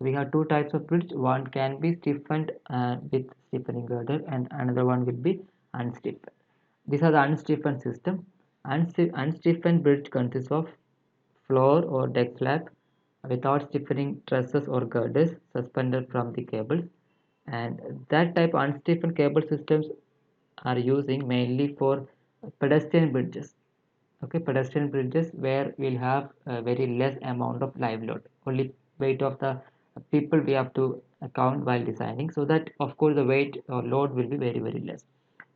We have two types of bridge. One can be stiffened with stiffening girder, and another one will be unstiffened. These are the unstiffened system. Unstiffened bridge consists of floor or deck slab without stiffening trusses or girders suspended from the cables, and that type unstiffened cable systems are using mainly for pedestrian bridges. Okay, pedestrian bridges where we'll have a very less amount of live load, only weight of the people we have to account while designing, so that of course the weight or load will be very less.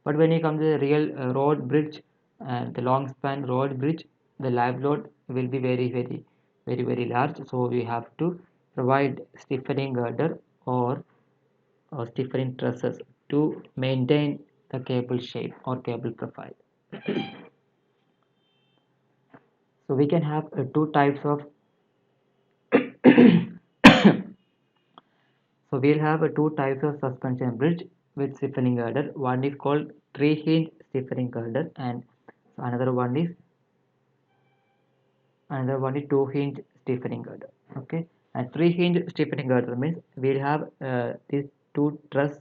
But when you come to the real road bridge and the long span road bridge, the live load will be very large, so we have to provide stiffening girder or stiffening trusses to maintain the cable shape or cable profile. So we can have two types of so we'll have two types of suspension bridge with stiffening girder. One is called three hinge stiffening girder, and another one is two hinge stiffening girder. Okay, and three hinge stiffening girder means we'll have these two truss.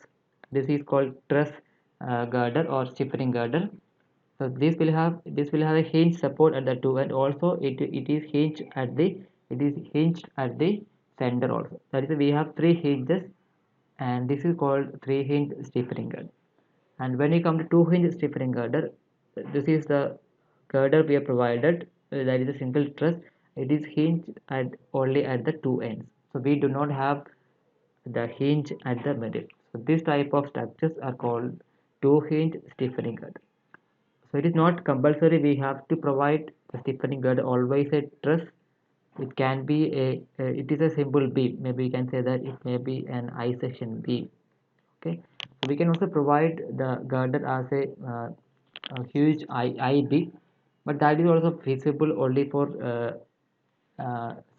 This is called truss girder or stiffening girder. So this will have a hinge support at the two, and also it is hinged at the center also. That is, we have three hinges, and this is called three hinge stiffening girder. And when you come to two hinge stiffening girder, this is the girder we have provided. That is a single truss. It is hinged only at the two ends. So we do not have the hinge at the middle. So this type of structures are called two hinge stiffening girder. So it is not compulsory we have to provide the stiffening girder always a truss. It can be it is a simple beam. Maybe you can say that it may be an I section beam. Okay, so we can also provide the girder as a huge I beam, but that is also feasible only for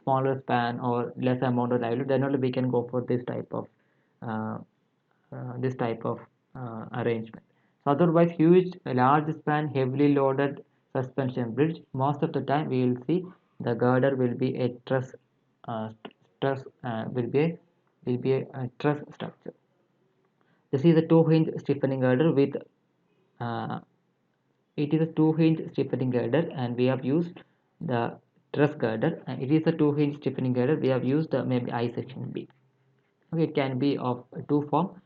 smaller span or less amount of live load. Then only we can go for uh, this type of arrangement. So otherwise, huge, large span, heavily loaded suspension bridge. Most of the time, we will see the girder will be a truss. Truss will be a truss structure. This is a two-hinge stiffening girder with uh, it is a two-hinge stiffening girder, and we have used the truss girder. And it is a two-hinge stiffening girder. We have used maybe I section B. Okay, it can be of two form.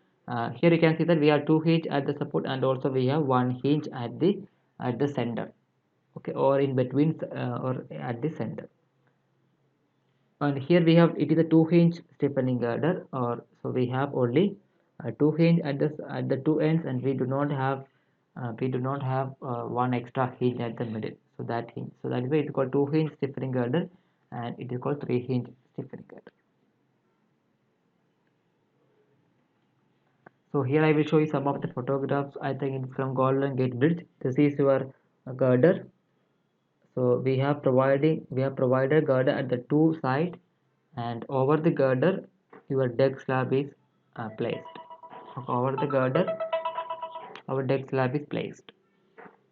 Here you can see that we have two hinge at the support, and also we have one hinge at the center. Okay, or in between or at the center. And here we have it is a two hinge stiffening girder, or so we have only two hinge at the two ends, and we do not have one extra hinge at the middle. So that is why it's called two hinge stiffening girder, and it is called three hinge stiffening girder. So here I will show you some of the photographs. I think it's from Golden Gate Bridge. This is your girder. So we have provided girder at the two side, and over the girder your deck slab is placed. So over the girder our deck slab is placed.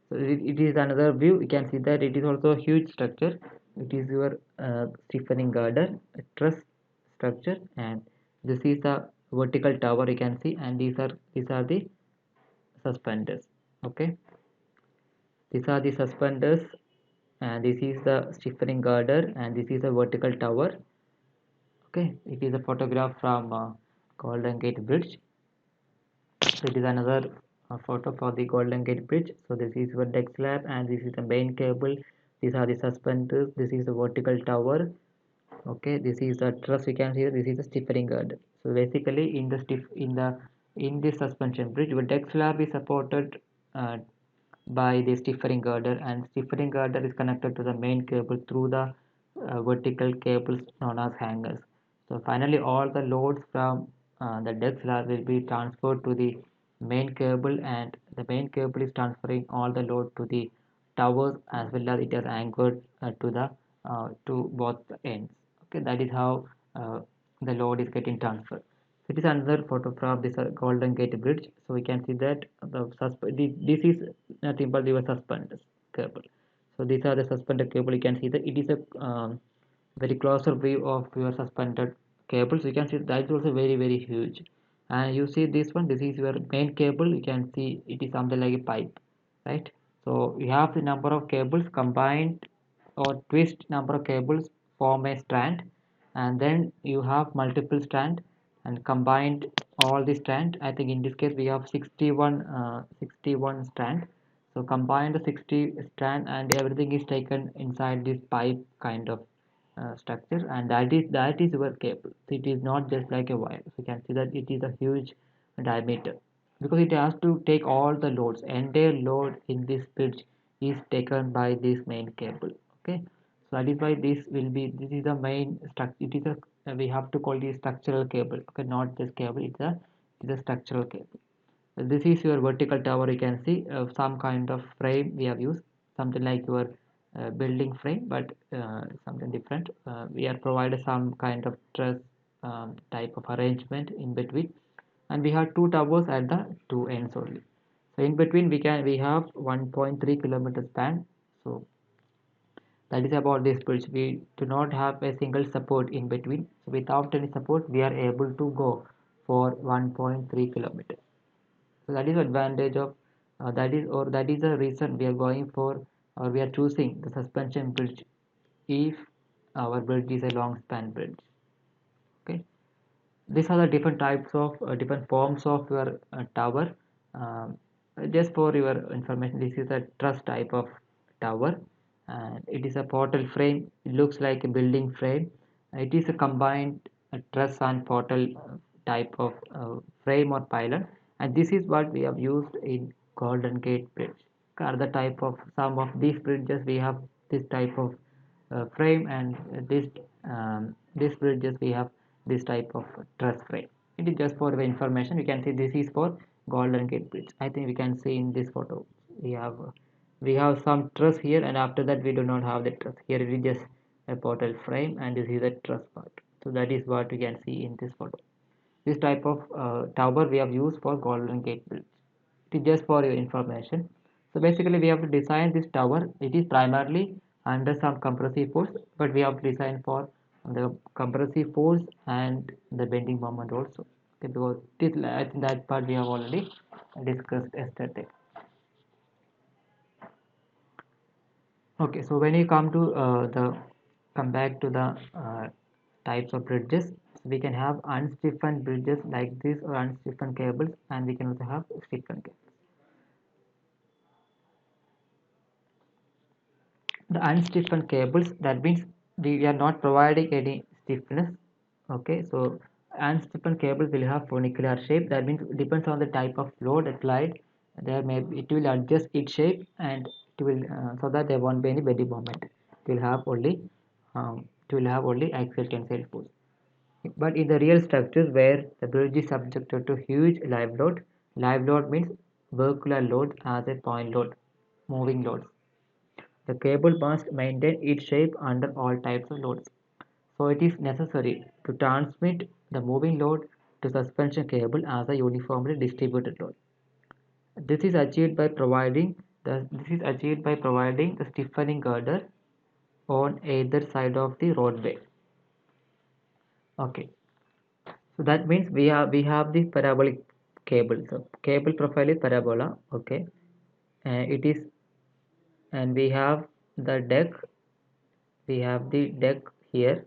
So it is another view. You can see that it is also a huge structure. It is your stiffening girder, a truss structure, and this is the vertical tower you can see, and these are the suspenders. Okay, these are the suspenders, and this is the stiffening girder, and this is a vertical tower. Okay, it is a photograph from Golden Gate Bridge. So it is another photo for the Golden Gate Bridge. So this is your deck slab, and this is the main cable. These are the suspenders. This is the vertical tower. Okay, this is the truss. You can see that this is the stiffening girder. So basically, in this suspension bridge, your deck slab is supported uh, by the stiffening girder, and stiffening girder is connected to the main cable through the vertical cables known as hangers. So finally, all the loads from the deck slab will be transferred to the main cable, and the main cable is transferring all the load to the towers, as well as it is anchored to both ends. Okay, that is how the load is getting transferred. It is another photo from this Golden Gate Bridge. So we can see that this is nothing but your suspenders cable. So these are the suspended cable. You can see that it is a very closer view of your suspended cables, you can see that is also very huge. And you see this one, this is your main cable. You can see it is something like a pipe, right? So you have the number of cables combined or twist number of cables form a strand, and then you have multiple strand and combined all the strand. I think in this case we have 61 strand. So combine the 60 strand and everything is taken inside this pipe kind of structure, and that is your cable. It is not just like a wire. So you can see that it is a huge diameter, because it has to take all the loads. Entire load in this bridge is taken by this main cable. Okay, so that is why this is the main structure. It is a, we have to call this structural cable. Okay, not just cable. It's a structural cable. This is your vertical tower. You can see some kind of frame we have used, something like your building frame, but something different. We are provided some kind of truss type of arrangement in between, and we have two towers at the two ends only. So in between we have 1.3 kilometer span. So that is about this bridge. We do not have a single support in between. So without any support, we are able to go for 1.3 kilometers. So that is advantage of that is the reason we are going for, or we are choosing the suspension bridge if our bridge is a long span bridge. Okay, these are the different types of different forms of your tower. um, just for your information, this is a truss type of tower, and it is a portal frame. It looks like a building frame. It is a combined truss and portal type of frame or pylon, and this is what we have used in Golden Gate Bridge. Other type of some of these bridges we have this type of frame, and this bridges we have this type of truss frame. It is just for the information. You can see this is for Golden Gate Bridge. I think we can see in this photo we have some truss here, and after that we do not have the truss here. It is just a portal frame, and this is the truss part. So that is what you can see in this photo. This type of tower we have used for Golden Gate Bridge. It is just for your information. So basically we have to design this tower. It is primarily under some compressive force, but we have to design for the compressive force and the bending moment also. Okay, because I think that part we have already discussed yesterday. Okay, so when you come back to the types of bridges, we can have unstiffened bridges like this, or unstiffened cables, and we can also have stiffened cables. The unstiffened cables, that means we are not providing any stiffness. Okay, so unstiffened cables will have funicular shape. That means it depends on the type of load applied. There may be, it will adjust its shape, and it will so that there won't be any bending moment. It will have only axial tensile force. But in the real structures where the bridge is subjected to huge live load means vertical load as a point load, moving loads. The cable must maintain its shape under all types of loads. So it is necessary to transmit the moving load to suspension cable as a uniformly distributed load. This is achieved by providing the stiffening girder on either side of the roadway. Okay, so that means we have the parabolic cable. So cable profile is parabola. Okay, it is, and we have the deck. We have the deck here.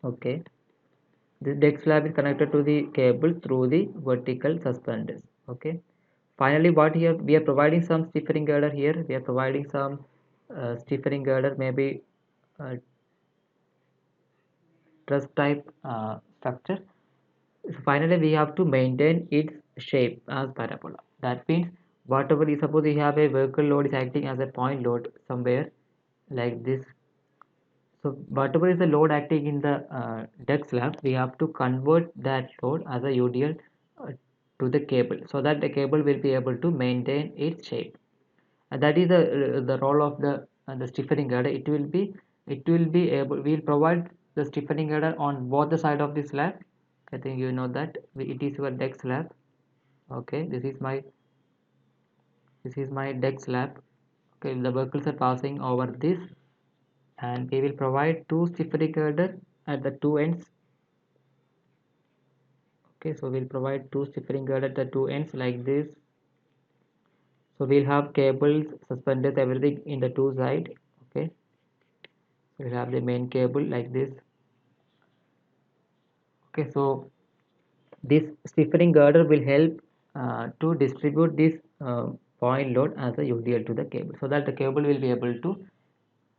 Okay, this deck slab is connected to the cable through the vertical suspenders. Okay. Finally, what here we are providing some stiffening girder here. We are providing some stiffening girder, maybe truss type structure. So finally, we have to maintain its shape as parabola. That means whatever is, suppose we have a vehicle load is acting as a point load somewhere like this. So whatever is the load acting in the deck slab, we have to convert that load as a UDL to the cable, so that the cable will be able to maintain its shape. And that is the role of the stiffening girder. It will be able, we will provide the stiffening girder on both the side of the slab. I think you know that it is your deck slab. Okay, this is my deck slab. Okay, the vehicles are passing over this, and we will provide two stiffening girder at the two ends. Okay, so we'll provide two stiffening girder at the two ends like this. So we'll have cables, suspenders, everything in the two side. Okay, so we'll have the main cable like this. Okay, so this stiffening girder will help to distribute this point load as a UDL to the cable, so that the cable will be able to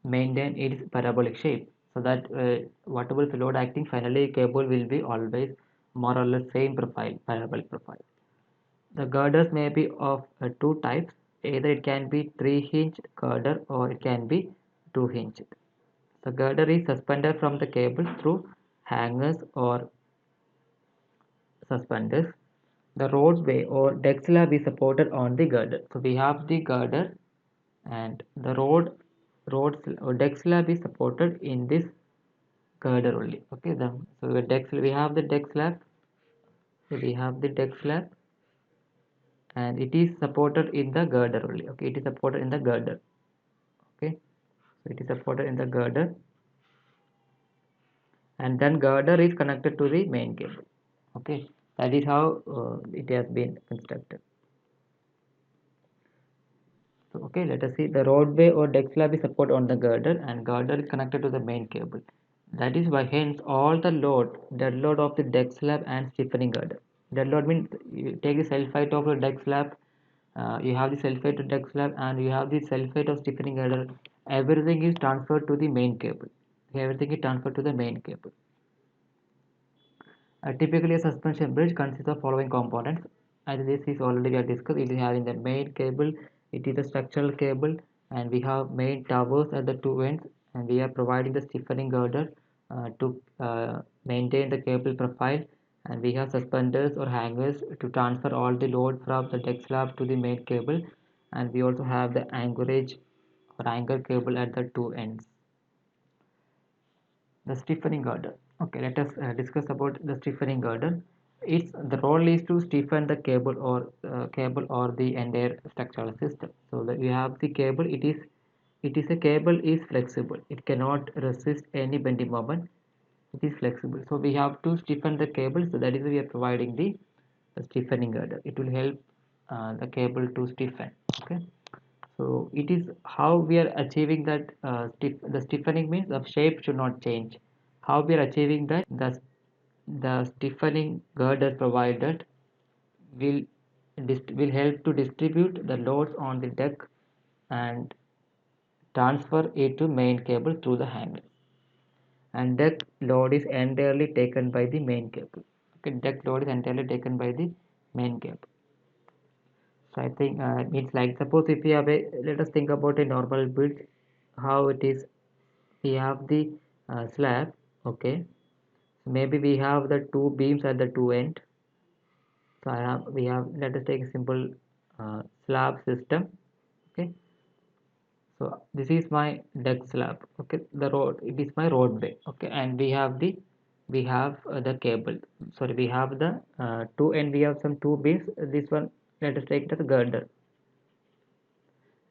maintain its parabolic shape, so that whatever the load acting, finally cable will be always more or less same profile, parabolic profile. The girders may be of two types. Either it can be 3-hinged girder or it can be 2-hinged. The girder is suspended from the cable through hangers or suspenders. The roadway or deck slab is supported on the girder. So we have the girder and the road or deck slab is supported in this girder only. Okay, so the deck we have the deck slab. So we have the deck slab and it is supported in the girder only. Okay, it is supported in the girder. Okay, so it is supported in the girder, and then girder is connected to the main cable. Okay, that is how it has been constructed. So okay, let us see, the roadway or deck slab is support on the girder and girder is connected to the main cable. That is why hence all the load, dead load of the deck slab and stiffening girder. Dead load means you take the self height of the deck slab, you have the self height of deck slab and you have the self height of stiffening girder. Everything is transferred to the main cable. Everything is transferred to the main cable. Typically, a suspension bridge consists of following components. As this is already we have discussed, it is having the main cable, it is a structural cable, and we have main towers at the two ends, and we are providing the stiffening girder to maintain the cable profile, and we have suspenders or hangers to transfer all the load from the deck slab to the main cable, and we also have the anchorage or anchor cable at the two ends. The stiffening girder. Okay, let us discuss about the stiffening girder. Its the role is to stiffen the cable or the entire structural system. So that you have the cable, it is a cable is flexible, it cannot resist any bending moment, it is flexible, so we have to stiffen the cable, so that is why we are providing the stiffening girder. It will help the cable to stiffen. Okay, so it is how we are achieving that the stiffening means the shape should not change. How we are achieving that, the stiffening girder provided will will help to distribute the loads on the deck and transfer it to main cable through the hanger. And deck load is entirely taken by the main cable. Okay, deck load is entirely taken by the main cable. So I think it's like, suppose if we have a, let us think about a normal build, how it is. We have the slab. Okay, so maybe we have the two beams at the two end. So we have, let us take a simple slab system. Okay, so this is my deck slab. Okay, the road, it is my roadway. Okay, and we have the cable, sorry, we have the two end, we have some two beams. This one, let us take it as a girder,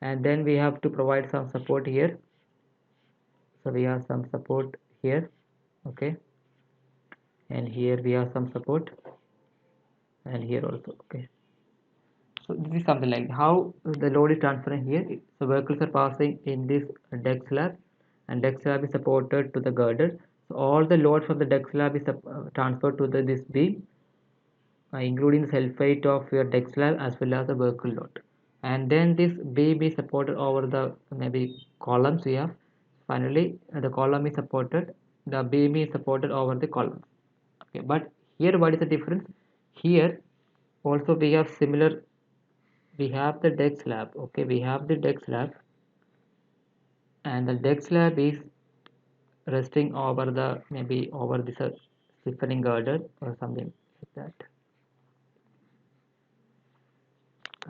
and then we have to provide some support here. So we have some support here. Okay, and here we have some support, and here also. Okay, so this is something like how the load is transferring here. So vehicles are passing in this deck slab, and deck slab is supported to the girder. So all the load from the deck slab is transferred to this beam, including the self weight of your deck slab as well as the vehicle load. And then this beam is supported over the maybe columns we have. Finally, the column is supported, the beam is supported over the column. Okay, but here what is the difference? Here also we have similar, we have the deck slab. Okay, we have the deck slab, and the deck slab is resting over the, maybe over this stiffening girder or something like that.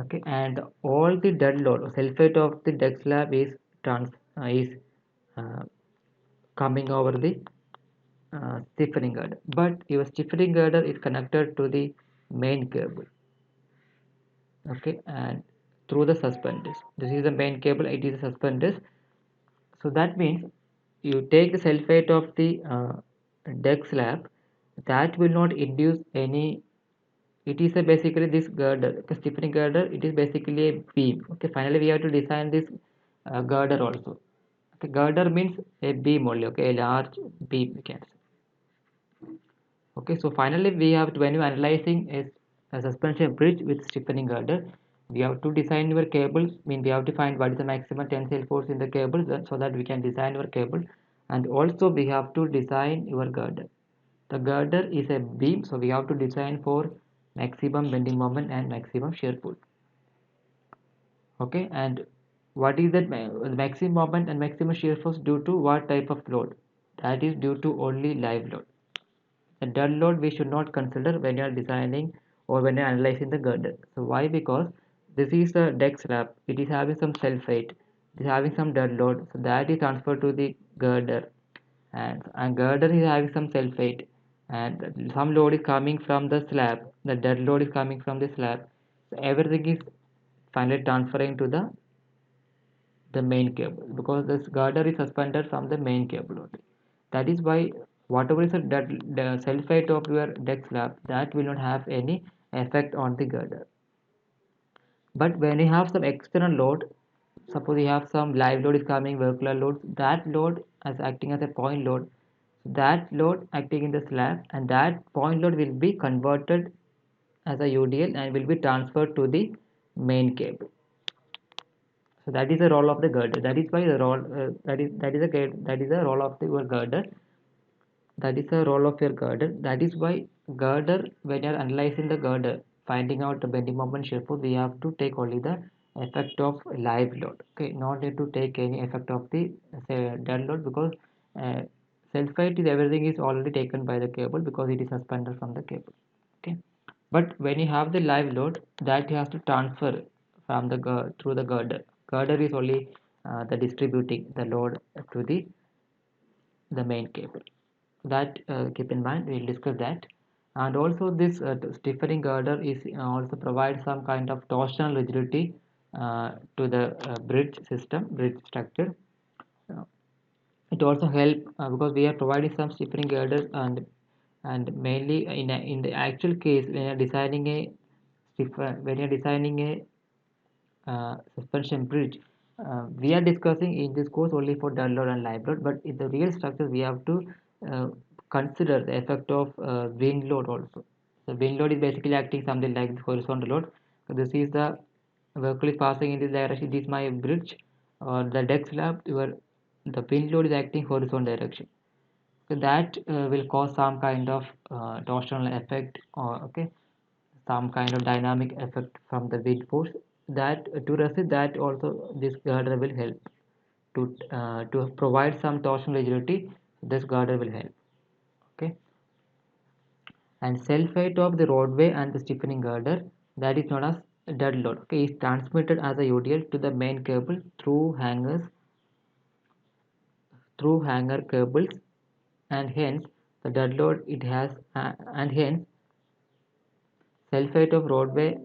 Okay, and all the dead load or self weight of the deck slab is is uh, coming over the stiffening girder, but your stiffening girder is connected to the main cable. Okay, and through the suspenders, this is the main cable, it is the suspenders. So that means you take the self weight of the deck slab, that will not induce any it is a basically this girder, okay, stiffening girder, it is basically a beam. Okay, finally we have to design this girder also. Okay, girder means a beam only, okay, a large beam we can say. Okay, so finally we have to, when you analyzing a suspension bridge with stiffening girder, we have to design your cables. Mean we have to find what is the maximum tensile force in the cable, so that we can design your cable, and also we have to design your girder. The girder is a beam, so we have to design for maximum bending moment and maximum shear pull. Okay, and what is that maximum moment and maximum shear force due to what type of load? That is due to only live load. The dead load we should not consider when you are designing or when you are analyzing the girder. So why? Because this is a deck slab. It is having some self weight. It is having some dead load. So that is transferred to the girder, and girder is having some self weight, and some load is coming from the slab. The dead load is coming from the slab. So everything is finally transferring to the main cable, because this girder is suspended from the main cable only. That is why whatever is the self height of your deck slab, that will not have any effect on the girder. But when you have some external load, suppose you have some live load is coming, vertical load, that load as acting as a point load, that load acting in the slab, and that point load will be converted as a UDL and will be transferred to the main cable. So that is the role of the girder. That is why the role that is the role of your girder. That is the role of your girder. That is why girder, when you are analyzing the girder, finding out the bending moment shear force, we have to take only the effect of live load. Okay, not need to take any effect of the dead load, because uh, self height is everything is already taken by the cable because it is suspended from the cable. Okay, but when you have the live load, that you have to transfer from the through the girder. Girder is only the distributing the load to the main cable. That keep in mind, we'll discuss that. And also this stiffening girder is also provides some kind of torsional rigidity to the bridge structure. Uh, it also help because we are providing some stiffening girders, and mainly in the actual case when you're designing a when you're designing a suspension bridge. We are discussing in this course only for dull load and live load, but in the real structure we have to uh, consider the effect of wind load also. So wind load is basically acting something like the horizontal load. So this is the vehicle is passing in this direction. This is my bridge or the deck slab. The wind load is acting horizontal direction. So that will cause some kind of torsional effect, or okay, some kind of dynamic effect from the wind force. That to resist that also this girder will help to provide some torsional rigidity. This girder will help. Okay, and self weight of the roadway and the stiffening girder, that is known as dead load. Okay, is transmitted as a UDL to the main cable through hanger cables, and hence the dead load it has, and hence self weight of roadway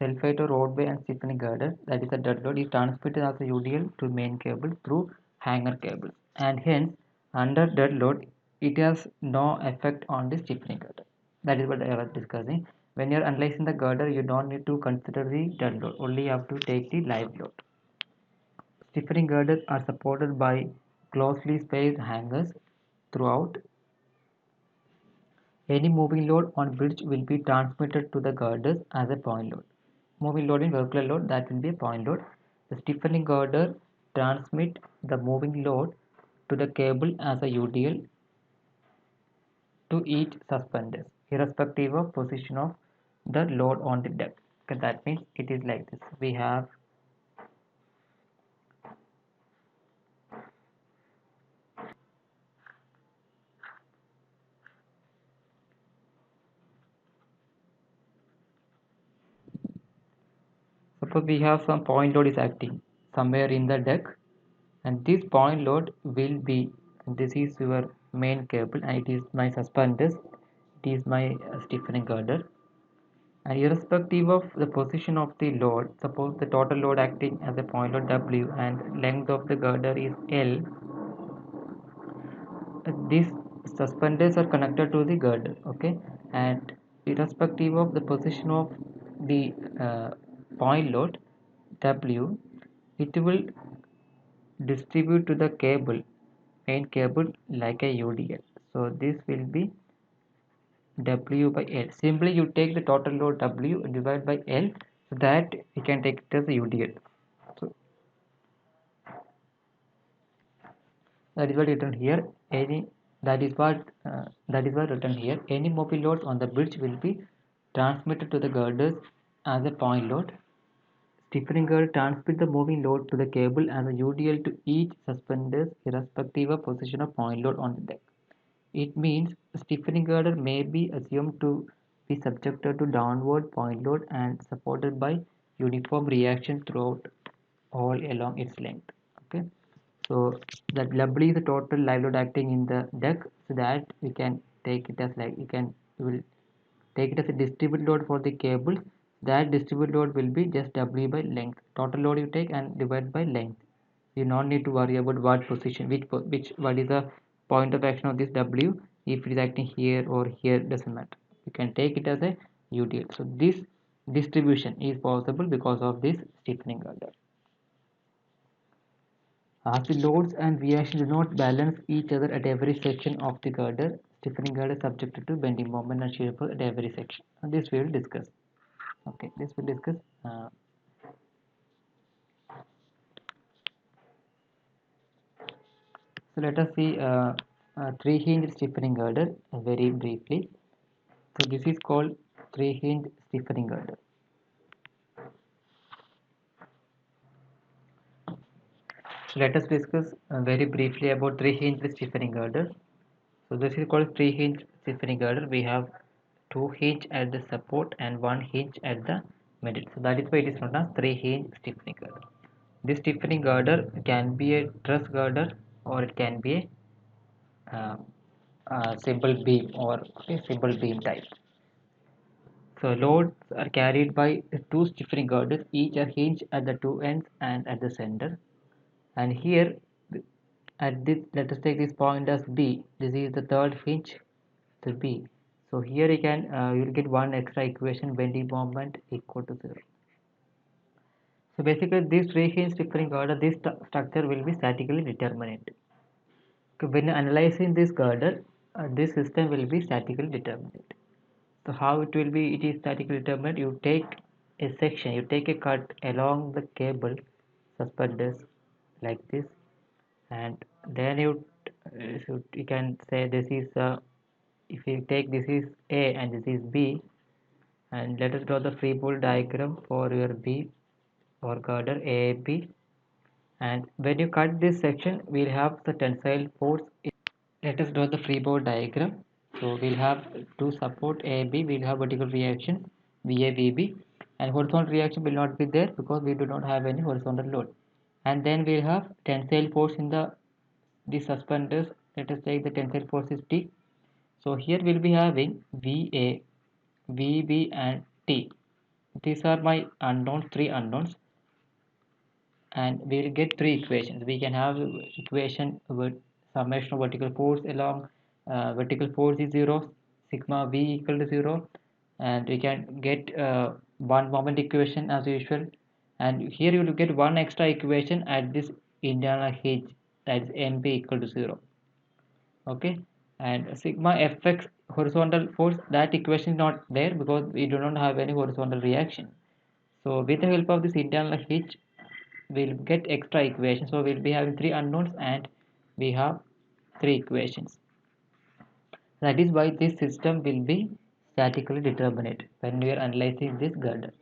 and stiffening girder, that is the dead load, is transmitted as a UDL to main cable through hanger cables, and hence under dead load it has no effect on the stiffening girder. That is what I was discussing. When you are analyzing the girder, you don't need to consider the dead load, only you have to take the live load. Stiffening girders are supported by closely spaced hangers throughout. Any moving load on bridge will be transmitted to the girders as a point load. Moving load in vertical load, that will be a point load. The stiffening girder transmit the moving load to the cable as a UDL to each suspenders, irrespective of position of the load on the deck. Okay, that means it is like this. We have suppose we have some point load is acting somewhere in the deck, and this point load will be, this is your main cable and it is my suspenders, it is my stiffening girder, and irrespective of the position of the load, suppose the total load acting as a point load W and length of the girder is L, this suspenders are connected to the girder, okay, and irrespective of the position of the point load W, it will distribute to the cable, main cable, like a UDL. So this will be W by L. Simply you take the total load W divided by L, so that we can take it as a UDL. So that is what written here. Any that is what written here. Any mobile loads on the bridge will be transmitted to the girders as a point load. Stiffening girder transmits the moving load to the cable as a UDL to each suspenders irrespective of position of point load on the deck. It means a stiffening girder may be assumed to be subjected to downward point load and supported by uniform reaction throughout all along its length. Okay, so that W is the total live load acting in the deck, so that we can take it as like we will take it as a distributed load for the cable. That distributed load will be just W by length. Total load you take and divide by length. You don't need to worry about what position, what is the point of action of this W. If it is acting here or here, doesn't matter. You can take it as a UDL. So this distribution is possible because of this stiffening girder. As the loads and reactions do not balance each other at every section of the girder, stiffening girder is subjected to bending moment and shear force at every section. And this we will discuss. Okay, this will discuss. So let us see three-hinge stiffening girder very briefly. So this is called three-hinge stiffening girder. So let us discuss very briefly about three-hinge stiffening girder. So this is called three-hinge stiffening girder. We have two hinge at the support and one hinge at the middle. So that is why it is known as three-hinge stiffening girder. This stiffening girder can be a truss girder or it can be a simple beam or a simple beam type. So loads are carried by two stiffening girders, each are hinged at the two ends and at the center. And here, at this, let us take this point as B. This is the third hinge, the B. So here you will get one extra equation, bending moment equal to 0. So basically, this three hinge stiffening girder, this structure will be statically determinate. When analyzing this girder, this system will be statically determinate. So how it will be? It is statically determined. You take a section, you take a cut along the cable suspenders like this, and then you can say this is if you take this is A and this is B, and let us draw the free body diagram for your B or girder AAB. And when you cut this section, we'll have the tensile force. Let us draw the freeboard diagram. So we'll have two support AB, we'll have vertical reaction VA, VB, and horizontal reaction will not be there because we do not have any horizontal load. And then we'll have tensile force in the suspenders. Let us take the tensile force is T. So here we'll be having VA, VB, and T. These are my unknowns, three unknowns, and we will get three equations. We can have equation with summation of vertical force along vertical force is 0, sigma v equal to 0, and we can get one moment equation as usual, and here you will get one extra equation at this internal hinge, that is mp equal to 0. Okay, and sigma fx horizontal force, that equation is not there because we do not have any horizontal reaction. So with the help of this internal hinge, we'll get extra equations. So we'll be having three unknowns and we have three equations. That is why this system will be statically determinate when we are analyzing this girder.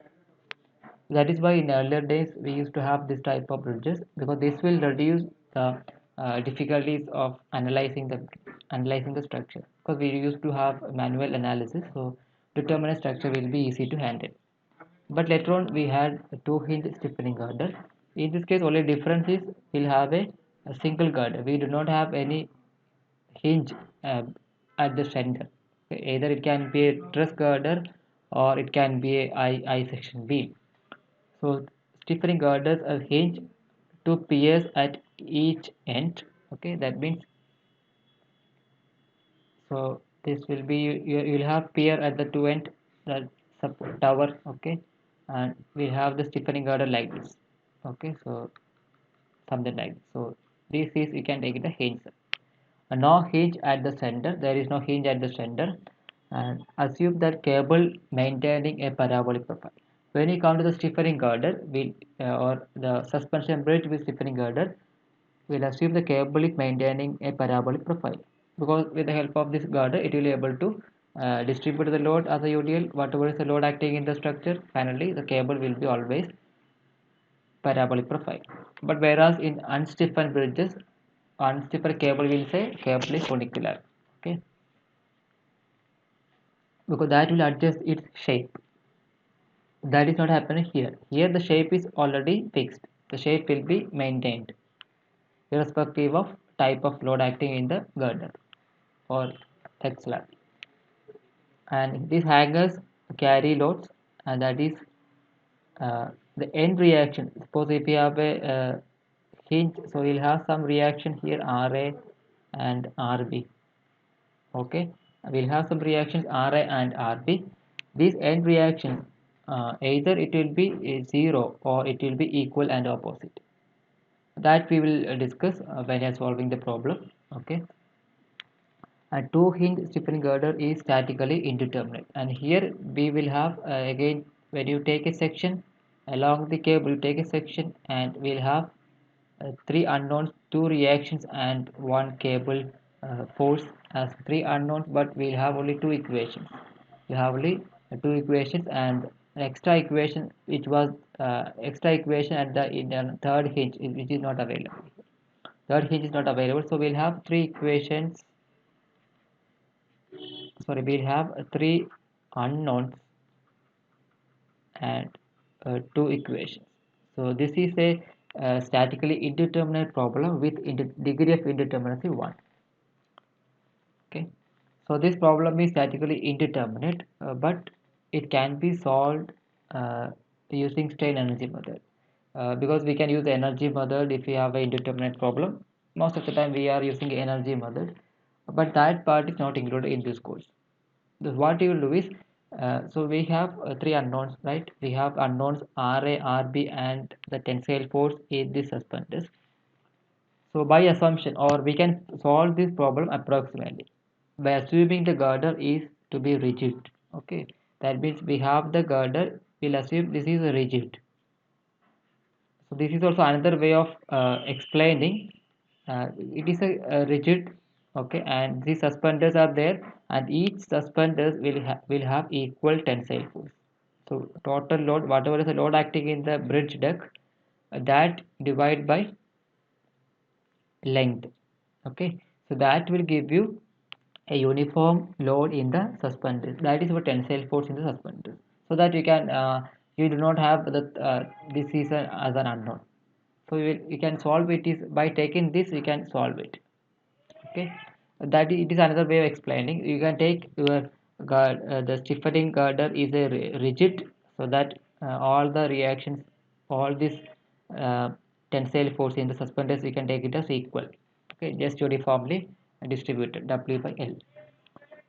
That is why in earlier days we used to have this type of bridges, because this will reduce the difficulties of analyzing the structure, because we used to have manual analysis, so determinate structure will be easy to handle. But later on we had a two hinge stiffening girder. In this case only difference is we'll have a single girder. We do not have any hinge uh, at the center. Either it can be a truss girder or it can be a I section beam. So stiffening girders are hinged to piers at each end. Okay, that means So this will be, you'll have pier at the two end, the tower, okay, and we have the stiffening girder like this, okay. So something like this. So this is, you can take it a hinge. No hinge at the center, there is no hinge at the center, and assume that cable maintaining a parabolic profile. When you come to the stiffening girder, or the suspension bridge with stiffening girder, we'll assume the cable is maintaining a parabolic profile, because with the help of this girder it will be able to distribute the load as a UDL, whatever is the load acting in the structure. Finally the cable will be always parabolic profile. But whereas in unstiffened bridges, unstiffened cable will say cable is funicular, okay, because that will adjust its shape. That is not happening here. Here the shape is already fixed, the shape will be maintained irrespective of type of load acting in the girder or axle. And these hangers carry loads, and that is the end reaction. Suppose if you have a hinge, so you'll have some reaction here, RA and RB, okay. We'll have some reactions RA and RB. These end reactions, either it will be 0 or it will be equal and opposite. That we will discuss when you are solving the problem, okay. A two hinge stiffening girder is statically indeterminate, and here we will have again, when you take a section along the cable, you take a section and we'll have three unknowns, two reactions and one cable force as three unknowns, but we'll have only two equations. We have only two equations and an extra equation which was extra equation at the in the third hinge, which is not available. Third hinge is not available, so we'll have three equations. Sorry, we'll have three unknowns and two equations. So this is a statically indeterminate problem with degree of indeterminacy 1. Okay, so this problem is statically indeterminate, but it can be solved using strain energy method, because we can use the energy method if we have an indeterminate problem. Most of the time we are using energy method, but that part is not included in this course. What you will do is, so we have three unknowns, right? We have unknowns RA, RB and the tensile force in the suspenders. So by assumption, or we can solve this problem approximately by assuming the girder is to be rigid, okay. That means we have the girder, we'll assume this is rigid. So this is also another way of explaining. It is a rigid, okay, and these suspenders are there, and each suspenders will have equal tensile force. So total load, whatever is the load acting in the bridge deck, that divide by length, okay. So that will give you a uniform load in the suspenders. That is what tensile force in the suspenders. So that you can you do not have the this is as an unknown. So you can solve it is by taking this, we can solve it, okay. That it is another way of explaining. You can take your the stiffening girder is a rigid, so that all the reactions, all this uh, tensile force in the suspenders, we can take it as equal, okay, just uniformly distributed W by L.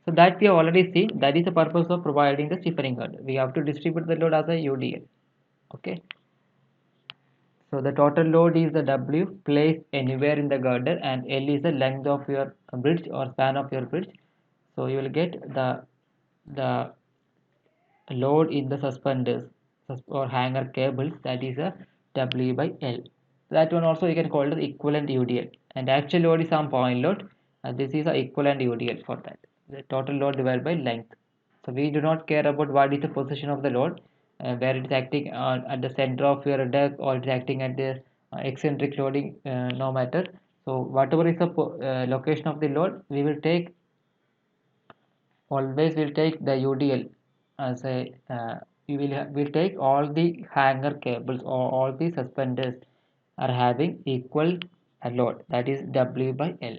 So that we have already seen, that is the purpose of providing the stiffening girder. We have to distribute the load as a UDL, okay. So the total load is the W placed anywhere in the girder, and L is the length of your bridge or span of your bridge. So you will get the load in the suspenders or hanger cables, that is a W by L. That one also you can call it equivalent UDL, and actual load is some point load, and this is a equivalent UDL for that. The total load divided by length. So we do not care about what is the position of the load, where it is acting at the center of your deck or it is acting at the eccentric loading, no matter. So whatever is the location of the load, we will take, always will take the UDL as a will take all the hanger cables or all the suspenders are having equal load, that is W by L.